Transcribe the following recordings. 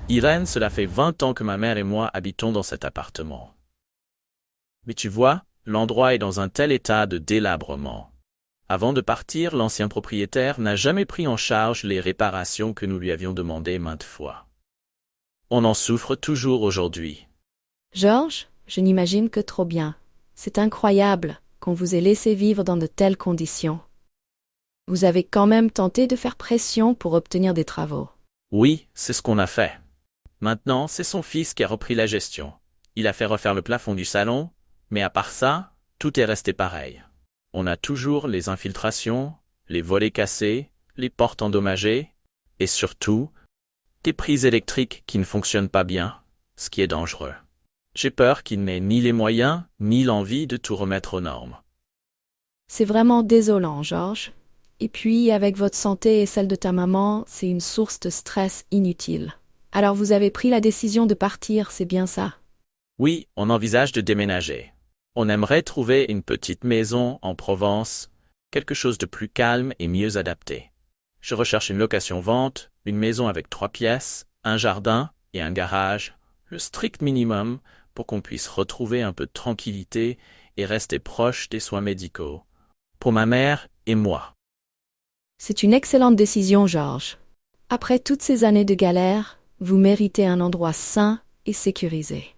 Irène, cela fait 20 ans que ma mère et moi habitons dans cet appartement. Mais tu vois, l'endroit est dans un tel état de délabrement. Avant de partir, l'ancien propriétaire n'a jamais pris en charge les réparations que nous lui avions demandées maintes fois. On en souffre toujours aujourd'hui. Georges, je n'imagine que trop bien. C'est incroyable qu'on vous ait laissé vivre dans de telles conditions. Vous avez quand même tenté de faire pression pour obtenir des travaux. Oui, c'est ce qu'on a fait. Maintenant, c'est son fils qui a repris la gestion. Il a fait refaire le plafond du salon, mais à part ça, tout est resté pareil. On a toujours les infiltrations, les volets cassés, les portes endommagées, et surtout, des prises électriques qui ne fonctionnent pas bien, ce qui est dangereux. J'ai peur qu'il n'ait ni les moyens, ni l'envie de tout remettre aux normes. C'est vraiment désolant, Georges. Et puis, avec votre santé et celle de ta maman, c'est une source de stress inutile. Alors vous avez pris la décision de partir, c'est bien ça? Oui, on envisage de déménager. On aimerait trouver une petite maison en Provence, quelque chose de plus calme et mieux adapté. Je recherche une location-vente, une maison avec 3 pièces, un jardin et un garage, le strict minimum pour qu'on puisse retrouver un peu de tranquillité et rester proche des soins médicaux. Pour ma mère et moi. C'est une excellente décision, Georges. Après toutes ces années de galère, vous méritez un endroit sain et sécurisé.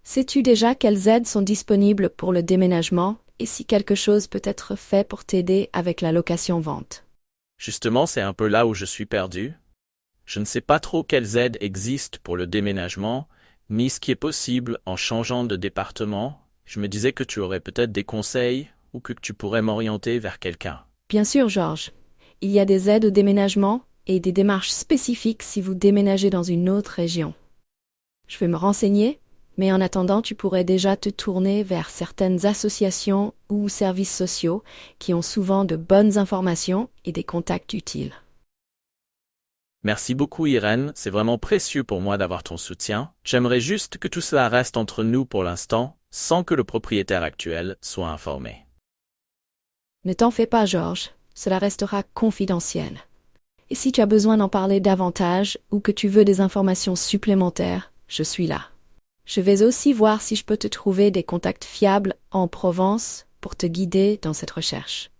Sais-tu déjà quelles aides sont disponibles pour le déménagement et si quelque chose peut être fait pour t'aider avec la location-vente? Justement, c'est un peu là où je suis perdu. Je ne sais pas trop quelles aides existent pour le déménagement, ni ce qui est possible en changeant de département. Je me disais que tu aurais peut-être des conseils ou que tu pourrais m'orienter vers quelqu'un. Bien sûr, Georges. Il y a des aides au déménagement et des démarches spécifiques si vous déménagez dans une autre région. Je vais me renseigner, mais en attendant, tu pourrais déjà te tourner vers certaines associations ou services sociaux qui ont souvent de bonnes informations et des contacts utiles. Merci beaucoup Irène, c'est vraiment précieux pour moi d'avoir ton soutien. J'aimerais juste que tout cela reste entre nous pour l'instant, sans que le propriétaire actuel soit informé. Ne t'en fais pas, Georges, cela restera confidentiel. Et si tu as besoin d'en parler davantage ou que tu veux des informations supplémentaires, je suis là. Je vais aussi voir si je peux te trouver des contacts fiables en Provence pour te guider dans cette recherche.